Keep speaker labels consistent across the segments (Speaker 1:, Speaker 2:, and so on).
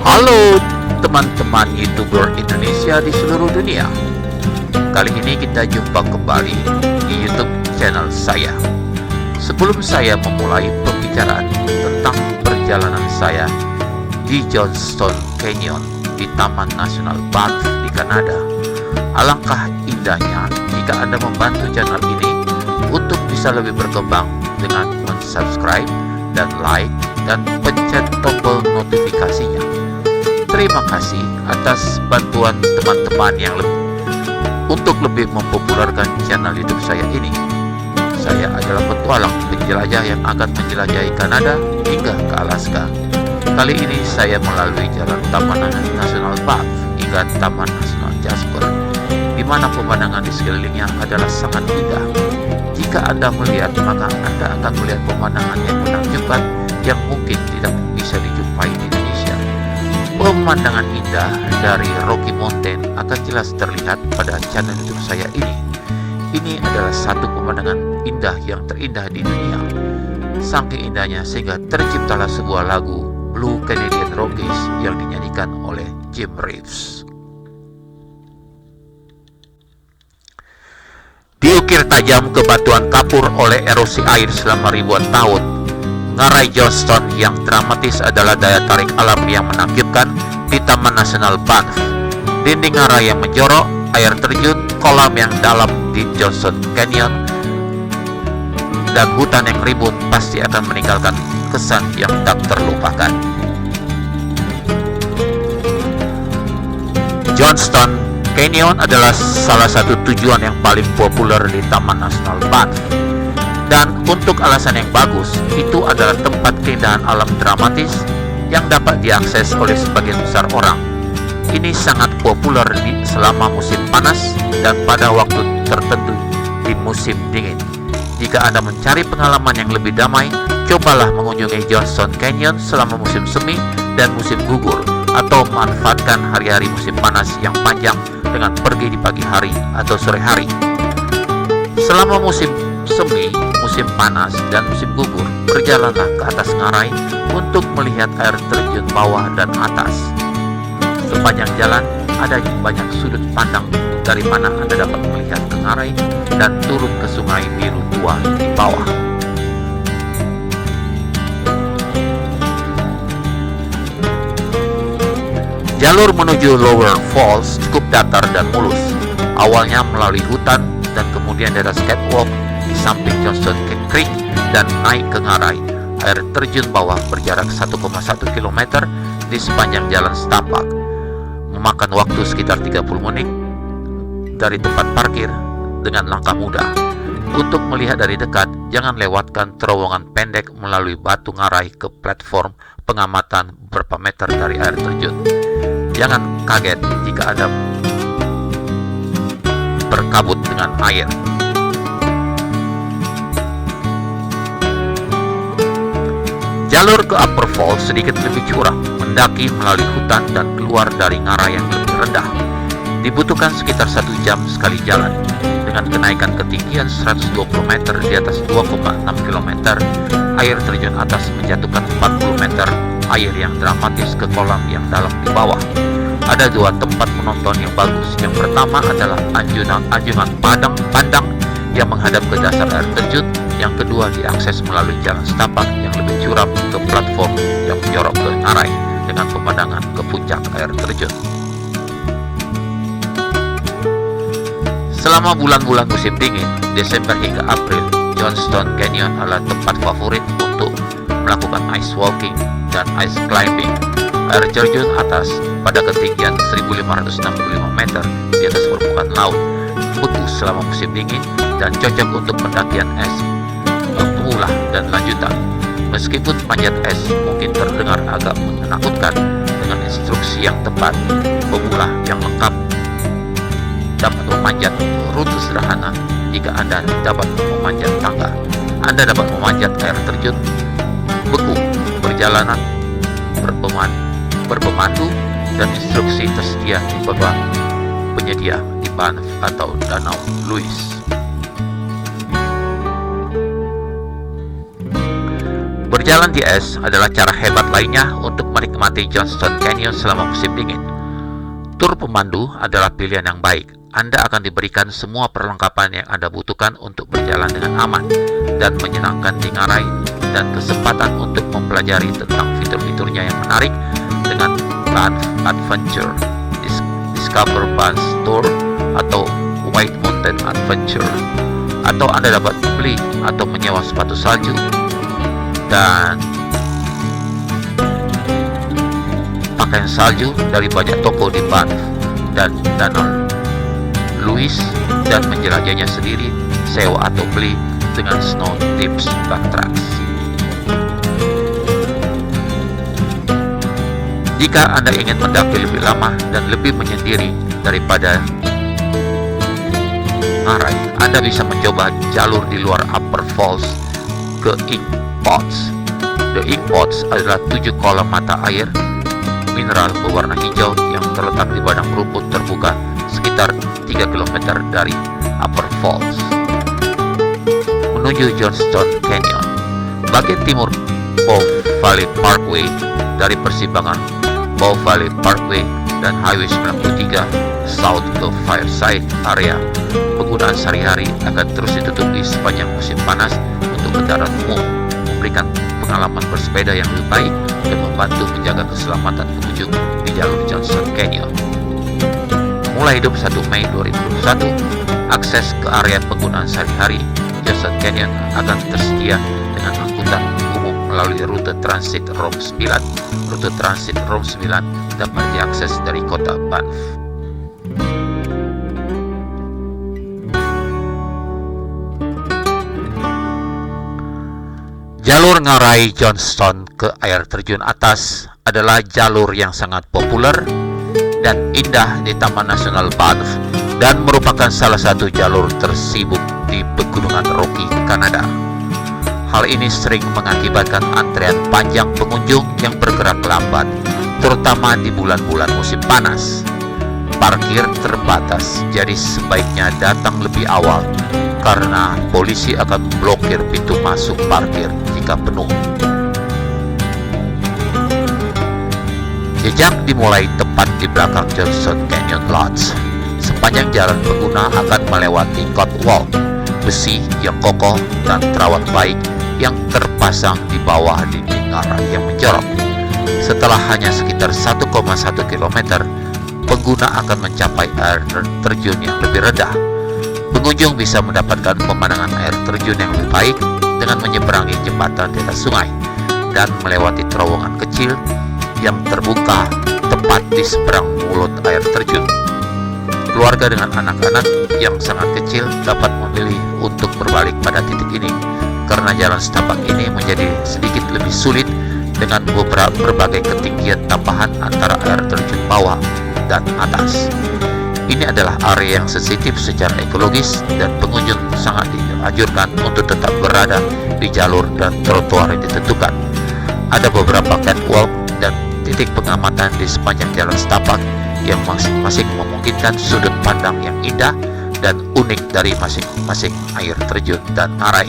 Speaker 1: Halo teman-teman YouTuber Indonesia di seluruh dunia. Kali ini kita jumpa kembali di YouTube channel saya. Sebelum saya memulai pembicaraan tentang perjalanan saya di Johnston Canyon di Taman Nasional Banff di Kanada, alangkah indahnya jika Anda membantu channel ini untuk bisa lebih berkembang dengan mensubscribe dan like dan pencet tombol notifikasinya. Terima kasih atas bantuan teman-teman yang untuk lebih mempopulerkan channel YouTube saya ini. Saya adalah petualang penjelajah yang akan menjelajahi Kanada hingga ke Alaska. Kali ini saya melalui jalan Taman Nasional Banff hingga Taman Nasional Jasper, di mana pemandangan di sekelilingnya adalah sangat indah. Jika Anda melihat, maka Anda akan melihat pemandangan yang menakjubkan yang mungkin tidak bisa dijumpai di Indonesia. Pemandangan indah dari Rocky Mountain akan jelas terlihat pada channel YouTube saya ini. Ini adalah satu pemandangan indah yang terindah di dunia. Saking indahnya sehingga terciptalah sebuah lagu Blue Canadian Rockies yang dinyanyikan oleh Jim Reeves. Diukir tajam ke batuan kapur oleh erosi air selama ribuan tahun, Ngarai Johnston yang dramatis adalah daya tarik alam yang menakjubkan di Taman Nasional Banff. Dinding ngarai yang menjorok, air terjun, kolam yang dalam di Johnston Canyon, dan hutan yang ribut pasti akan meninggalkan kesan yang tak terlupakan. Johnston Canyon adalah salah satu tujuan yang paling populer di Taman Nasional Banff. Dan untuk alasan yang bagus, itu adalah tempat keindahan alam dramatis yang dapat diakses oleh sebagian besar orang. Ini sangat populer selama musim panas dan pada waktu tertentu di musim dingin. Jika Anda mencari pengalaman yang lebih damai, cobalah mengunjungi Johnston Canyon selama musim semi dan musim gugur, atau manfaatkan hari-hari musim panas yang panjang dengan pergi di pagi hari atau sore hari. Selama musim semi, musim panas, dan musim gugur, berjalanlah ke atas ngarai untuk melihat air terjun bawah dan atas. Sepanjang jalan, ada banyak sudut pandang dari mana Anda dapat melihat ke ngarai dan turun ke sungai biru tua di bawah. Jalur menuju Lower Falls cukup datar dan mulus. Awalnya melalui hutan dan kemudian ada catwalk di samping Johnston Creek dan naik ke ngarai. Air terjun bawah berjarak 1,1 km di sepanjang jalan setapak. Memakan waktu sekitar 30 menit dari tempat parkir dengan langkah mudah. Untuk melihat dari dekat, jangan lewatkan terowongan pendek melalui batu ngarai ke platform pengamatan beberapa meter dari air terjun. Jangan kaget jika Anda berkabut dengan air. Jalur ke Upper Falls sedikit lebih curam, mendaki melalui hutan dan keluar dari ngarai yang lebih rendah. Dibutuhkan sekitar 1 jam sekali jalan. Dengan kenaikan ketinggian 120 meter di atas 2,6 km, air terjun atas menjatuhkan 40 meter air yang dramatis ke kolam yang dalam di bawah. Ada 2 tempat menonton yang bagus. Yang pertama adalah anjungan pandang yang menghadap ke dasar air terjun. Yang kedua diakses melalui jalan setapak yang lebih curam ke platform yang menjorok ke ngarai dengan pemandangan ke puncak air terjun. Selama bulan-bulan musim dingin, Desember hingga April, Johnston Canyon adalah tempat favorit untuk melakukan ice walking dan ice climbing. Air terjun atas pada ketinggian 1565 meter di atas permukaan laut, beku selama musim dingin dan cocok untuk pendakian es pemula dan lanjutan. Meskipun panjat es mungkin terdengar agak menakutkan, dengan instruksi yang tepat, pemula yang lengkap dapat memanjat rute sederhana. Jika Anda dapat memanjat tangga, Anda dapat memanjat air terjun beku. Perjalanan berpemandu dan instruksi tersedia di beberapa penyedia di Banff atau Danau Louise. Berjalan di es adalah cara hebat lainnya untuk menikmati Johnston Canyon selama musim dingin. Tur pemandu adalah pilihan yang baik. Anda akan diberikan semua perlengkapan yang Anda butuhkan untuk berjalan dengan aman dan menyenangkan di ngarai, dan kesempatan untuk mempelajari tentang fitur-fiturnya yang menarik dengan Banff Adventure, Discover Banff Tour, atau White Mountain Adventure. Atau Anda dapat beli atau menyewa sepatu salju dan pakaian salju dari banyak toko di Banff dan Danau Louis, dan menjelajahnya sendiri, sewa atau beli dengan Snow Tips Backtracks. Jika Anda ingin mendaki lebih lama dan lebih menyendiri daripada ngarai, Anda bisa mencoba jalur di luar Upper Falls ke Ink Pots. The Ink Pots adalah 7 kolam mata air mineral berwarna hijau yang terletak di padang rumput terbuka sekitar 3 km dari Upper Falls menuju Johnston Canyon. Bagian timur Bow Valley Parkway dari persimpangan Bow Valley Parkway dan Highway 93 South ke Fireside area penggunaan sehari-hari akan terus ditutup di sepanjang musim panas untuk kendaraan umum, memberikan pengalaman bersepeda yang lebih baik dan membantu menjaga keselamatan pengunjung di jalur Johnston Canyon. Mulai 21 Mei 2021, akses ke area penggunaan sehari-hari Johnston Canyon akan tersedia dengan angkutan umum melalui rute transit ROM 9. Rute transit ROM 9 dapat diakses dari kota Banff. Jalur ngarai Johnston ke air terjun atas adalah jalur yang sangat populer dan indah di Taman Nasional Banff dan merupakan salah satu jalur tersibuk di Pegunungan Rocky, Kanada. Hal ini sering mengakibatkan antrean panjang pengunjung yang bergerak lambat, terutama di bulan-bulan musim panas. Parkir terbatas, jadi sebaiknya datang lebih awal karena polisi akan memblokir pintu masuk parkir jika penuh. Jejak dimulai tepat di belakang Johnston Canyon Lodge. Sepanjang jalan pengguna akan melewati catwalk besi yang kokoh dan terawat baik yang terpasang di bawah dinding ngarai yang menjorok. Setelah hanya sekitar 1,1 km, pengguna akan mencapai air terjun yang lebih rendah. Pengunjung bisa mendapatkan pemandangan air terjun yang lebih baik dengan menyeberangi jembatan di atas sungai dan melewati terowongan kecil yang terbuka tepat di seberang mulut air terjun. Keluarga dengan anak-anak yang sangat kecil dapat memilih untuk berbalik pada titik ini karena jalan setapak ini menjadi sedikit lebih sulit dengan berbagai ketinggian tambahan antara air terjun bawah dan atas. Ini adalah area yang sensitif secara ekologis dan pengunjung sangat dianjurkan untuk tetap berada di jalur dan trotoar yang ditentukan. Ada beberapa catwalk dan titik pengamatan di sepanjang jalan setapak yang masing-masing memungkinkan sudut pandang yang indah dan unik dari masing-masing air terjun dan ngarai.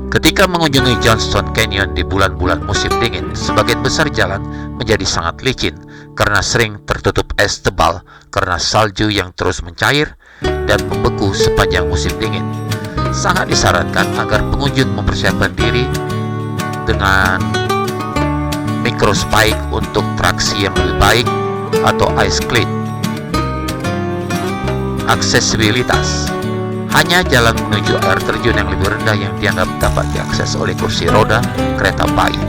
Speaker 1: Ketika mengunjungi Johnston Canyon di bulan-bulan musim dingin, sebagian besar jalan menjadi sangat licin karena sering tertutup es tebal karena salju yang terus mencair dan membeku sepanjang musim dingin. Sangat disarankan agar pengunjung mempersiapkan diri dengan microspike untuk traksi yang lebih baik atau ice skate. Aksesibilitas. Hanya jalan menuju air terjun yang lebih rendah yang dianggap dapat diakses oleh kursi roda kereta bayi.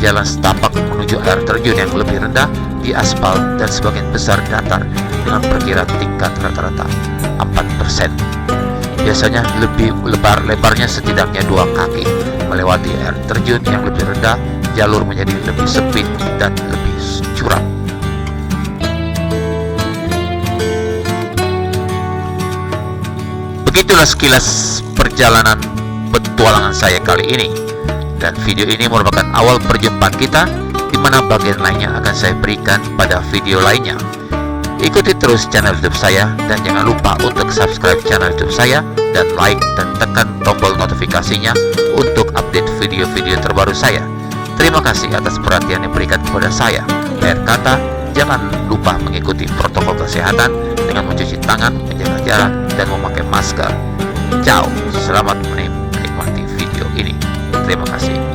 Speaker 1: Jalan setapak menuju air terjun yang lebih rendah di aspal dan sebagian besar datar dengan perkiraan tingkat rata-rata 4%. Biasanya lebarnya setidaknya 2 kaki. Melewati air terjun yang lebih rendah, jalur menjadi lebih sempit dan lebih curam. Begitulah sekilas perjalanan petualangan saya kali ini, dan video ini merupakan awal perjumpaan kita, di mana bagian lainnya akan saya berikan pada video lainnya. Ikuti terus channel YouTube saya dan jangan lupa untuk subscribe channel YouTube saya dan like dan tekan tombol tombol notifikasinya untuk update video-video terbaru saya. Terima kasih atas perhatian yang diberikan kepada saya. Akhir kata, jangan lupa mengikuti protokol kesehatan dengan mencuci tangan, menjaga jarak, dan memakai masker. Ciao, selamat menikmati video ini. Terima kasih.